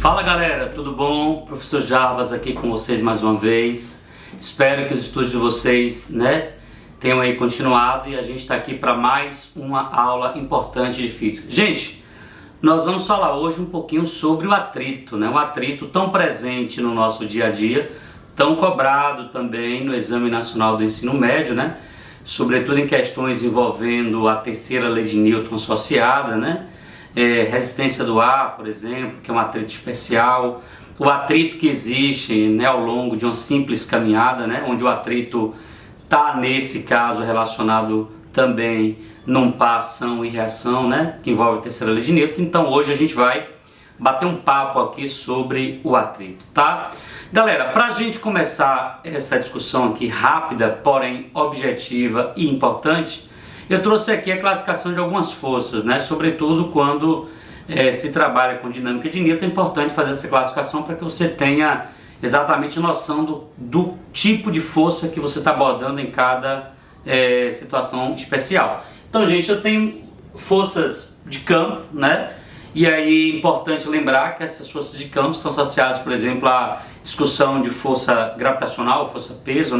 Fala galera, tudo bom? Professor Jarbas aqui com vocês mais uma vez. Espero que os estudos de vocês, tenham aí continuado e a gente está aqui para mais uma aula importante de física. Gente, nós vamos falar hoje um pouquinho sobre o atrito, O atrito tão presente no nosso dia a dia, tão cobrado também no Exame Nacional do Ensino Médio, Sobretudo em questões envolvendo a terceira lei de Newton associada, resistência do ar, por exemplo, que é um atrito especial, o atrito que existe ao longo de uma simples caminhada, onde o atrito está, nesse caso, relacionado também num par ação e reação, que envolve a terceira lei de Newton. Então hoje a gente vai bater um papo aqui sobre o atrito, tá? Galera, para a gente começar essa discussão aqui rápida, porém objetiva e importante, eu trouxe aqui a classificação de algumas forças, Sobretudo quando se trabalha com dinâmica de Newton, é importante fazer essa classificação para que você tenha exatamente noção do tipo de força que você está abordando em cada situação especial. Então, gente, eu tenho forças de campo, E aí é importante lembrar que essas forças de campo estão associadas, por exemplo, à discussão de força gravitacional, força peso,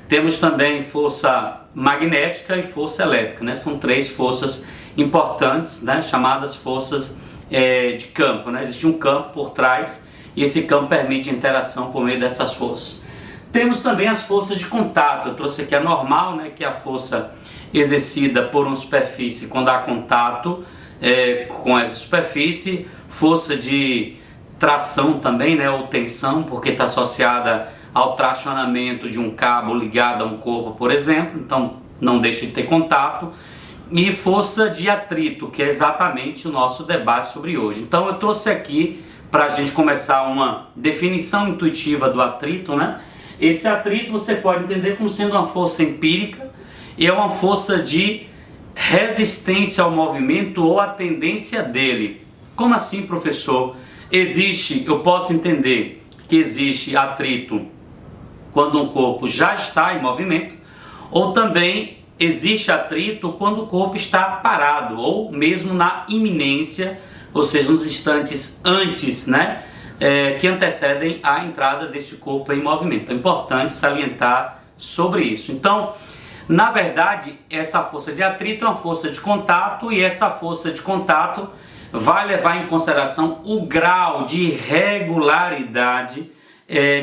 Temos também força magnética e força elétrica, São três forças importantes, chamadas forças de campo, Existe um campo por trás e esse campo permite a interação por meio dessas forças. Temos também as forças de contato. Eu trouxe aqui a normal, que é a força exercida por uma superfície quando há contato com essa superfície. Força de tração também, ou tensão, porque está associada ao tracionamento de um cabo ligado a um corpo, por exemplo, então não deixa de ter contato. E força de atrito, que é exatamente o nosso debate sobre hoje. Então eu trouxe aqui, para a gente começar, uma definição intuitiva do atrito, Esse atrito você pode entender como sendo uma força empírica, e é uma força de resistência ao movimento ou a tendência dele. Como assim, professor? Eu posso entender que existe atrito quando um corpo já está em movimento, ou também existe atrito quando o corpo está parado, ou mesmo na iminência, ou seja, nos instantes antes, que antecedem a entrada desse corpo em movimento. É importante salientar sobre isso. Então, na verdade, essa força de atrito é uma força de contato, e essa força de contato vai levar em consideração o grau de regularidade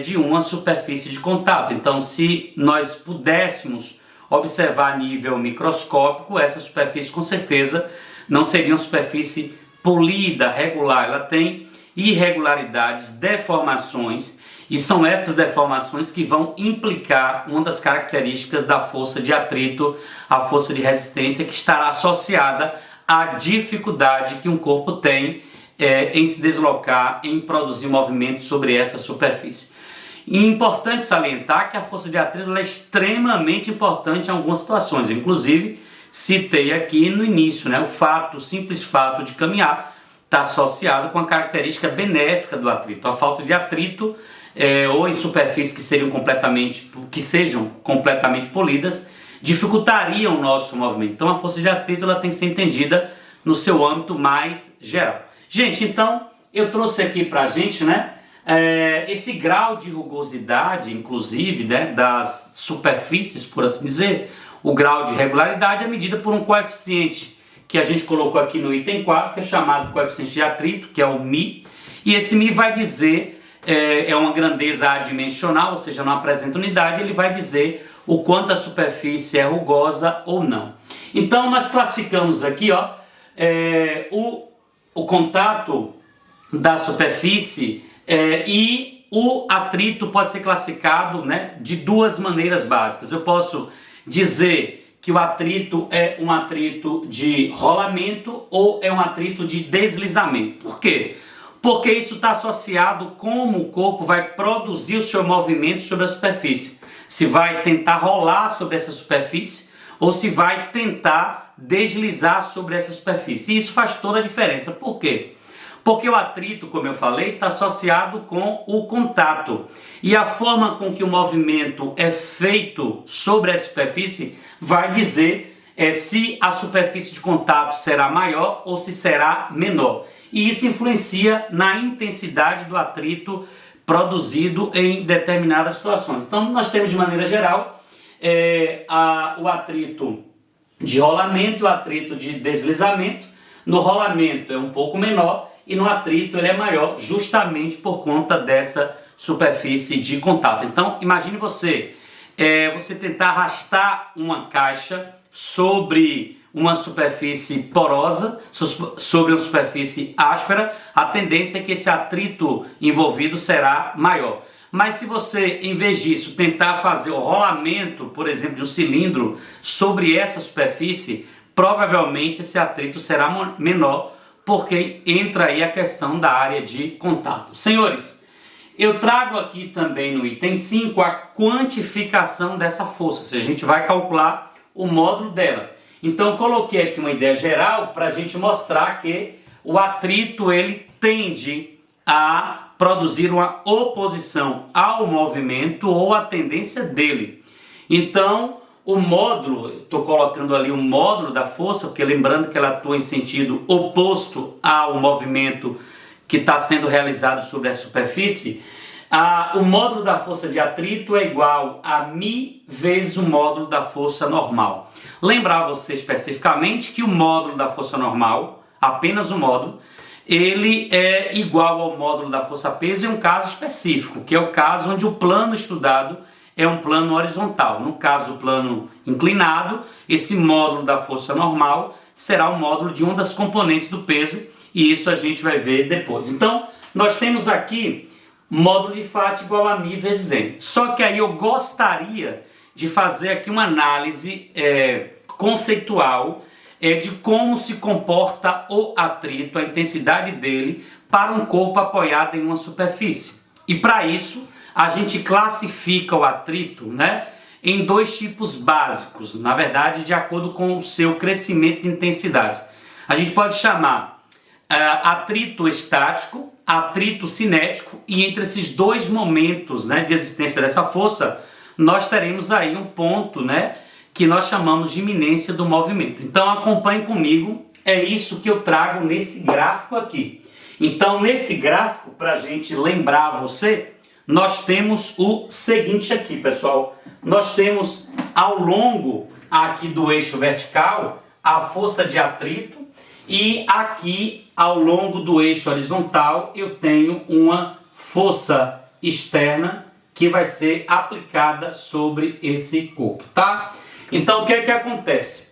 de uma superfície de contato. Então, se nós pudéssemos observar a nível microscópico, essa superfície com certeza não seria uma superfície polida, regular. Ela tem irregularidades, deformações, e são essas deformações que vão implicar uma das características da força de atrito, a força de resistência, que estará associada à dificuldade que um corpo tem em se deslocar, em produzir movimento sobre essa superfície. E é importante salientar que a força de atrito é extremamente importante em algumas situações. Eu, inclusive, citei aqui no início, o simples fato de caminhar está associado com a característica benéfica do atrito. A falta de atrito ou em superfícies que sejam completamente polidas dificultaria o nosso movimento. Então a força de atrito ela tem que ser entendida no seu âmbito mais geral. Gente, então eu trouxe aqui para a gente, esse grau de rugosidade, inclusive, das superfícies, por assim dizer. O grau de regularidade é medido por um coeficiente que a gente colocou aqui no item 4, que é chamado coeficiente de atrito, que é o μ. E esse μ vai dizer, é uma grandeza adimensional, ou seja, não apresenta unidade, ele vai dizer o quanto a superfície é rugosa ou não. Então nós classificamos aqui o contato da superfície e o atrito pode ser classificado de duas maneiras básicas. Eu posso dizer que o atrito é um atrito de rolamento ou é um atrito de deslizamento. Por quê? Porque isso está associado como o corpo vai produzir o seu movimento sobre a superfície. Se vai tentar rolar sobre essa superfície ou se vai tentar deslizar sobre essa superfície. E isso faz toda a diferença. Por quê? Porque o atrito, como eu falei, está associado com o contato. E a forma com que o movimento é feito sobre a superfície vai dizer se a superfície de contato será maior ou se será menor. E isso influencia na intensidade do atrito produzido em determinadas situações. Então, nós temos de maneira geral o atrito de rolamento e o atrito de deslizamento. No rolamento é um pouco menor e no atrito ele é maior, justamente por conta dessa superfície de contato. Então, imagine você tentar arrastar uma caixa sobre uma superfície porosa, sobre uma superfície áspera, a tendência é que esse atrito envolvido será maior. Mas se você, em vez disso, tentar fazer o rolamento, por exemplo, de um cilindro sobre essa superfície, provavelmente esse atrito será menor, porque entra aí a questão da área de contato. Senhores, eu trago aqui também no item 5 a quantificação dessa força, ou seja, a gente vai calcular o módulo dela. Então, coloquei aqui uma ideia geral para a gente mostrar que o atrito ele tende a produzir uma oposição ao movimento ou à tendência dele. Então, o módulo, estou colocando ali o módulo da força, porque lembrando que ela atua em sentido oposto ao movimento que está sendo realizado sobre a superfície. O módulo da força de atrito é igual a μ vezes o módulo da força normal. Lembrar você especificamente que o módulo da força normal, apenas o módulo, ele é igual ao módulo da força peso em um caso específico, que é o caso onde o plano estudado é um plano horizontal. No caso, o plano inclinado, esse módulo da força normal será o módulo de uma das componentes do peso, e isso a gente vai ver depois. Então, nós temos aqui módulo de Fat igual a μ vezes m. Só que aí eu gostaria de fazer aqui uma análise conceitual de como se comporta o atrito, a intensidade dele, para um corpo apoiado em uma superfície. E para isso, a gente classifica o atrito, em dois tipos básicos, na verdade, de acordo com o seu crescimento de intensidade. A gente pode chamar atrito estático, atrito cinético, e entre esses dois momentos de existência dessa força, nós teremos aí um ponto que nós chamamos de iminência do movimento. Então acompanhe comigo, é isso que eu trago nesse gráfico aqui. Então nesse gráfico, para a gente lembrar você, nós temos o seguinte aqui, pessoal. Nós temos ao longo aqui do eixo vertical a força de atrito, e aqui ao longo do eixo horizontal eu tenho uma força externa que vai ser aplicada sobre esse corpo, tá? Então o que é que acontece?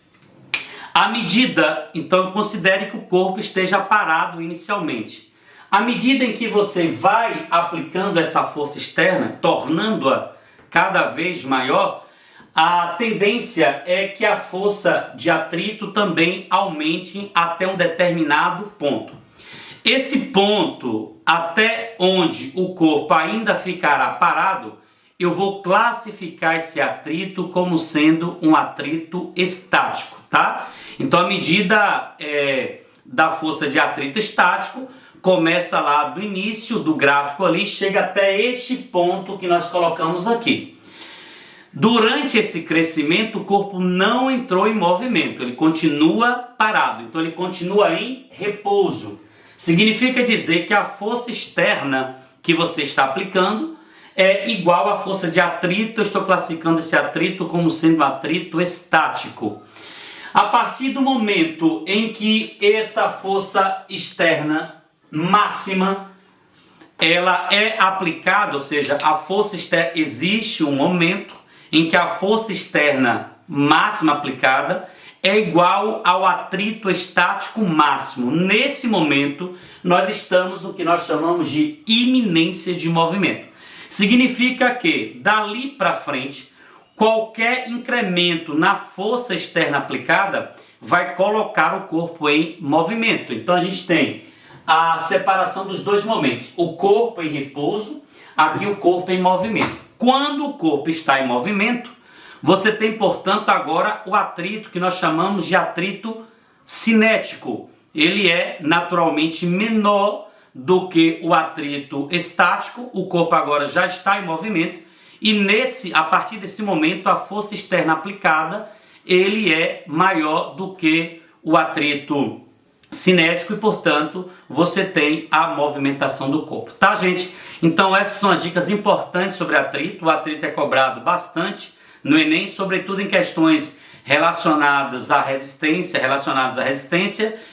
À medida, então considere que o corpo esteja parado inicialmente. À medida em que você vai aplicando essa força externa, tornando-a cada vez maior, a tendência é que a força de atrito também aumente até um determinado ponto. Esse ponto, até onde o corpo ainda ficará parado, eu vou classificar esse atrito como sendo um atrito estático, tá? Então a medida da força de atrito estático começa lá do início do gráfico ali, chega até este ponto que nós colocamos aqui. Durante esse crescimento, o corpo não entrou em movimento, ele continua parado, então ele continua em repouso. Significa dizer que a força externa que você está aplicando é igual à força de atrito. Eu estou classificando esse atrito como sendo atrito estático. A partir do momento em que essa força externa máxima ela é aplicada, ou seja, a força externa, existe um momento em que a força externa máxima aplicada é igual ao atrito estático máximo. Nesse momento, nós estamos no que nós chamamos de iminência de movimento. Significa que, dali para frente, qualquer incremento na força externa aplicada vai colocar o corpo em movimento. Então a gente tem a separação dos dois momentos, o corpo em repouso, aqui o corpo em movimento. Quando o corpo está em movimento, você tem, portanto, agora o atrito que nós chamamos de atrito cinético. Ele é naturalmente menor do que o atrito estático. O corpo agora já está em movimento e a partir desse momento a força externa aplicada ele é maior do que o atrito cinético e, portanto, você tem a movimentação do corpo, tá, gente? Então essas são as dicas importantes sobre atrito. O atrito é cobrado bastante no Enem, sobretudo em questões relacionadas à resistência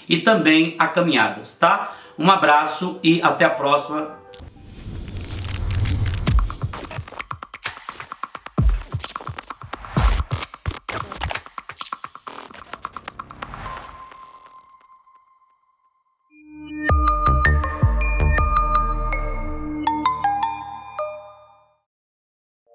e também a caminhadas, tá? Um abraço e até a próxima.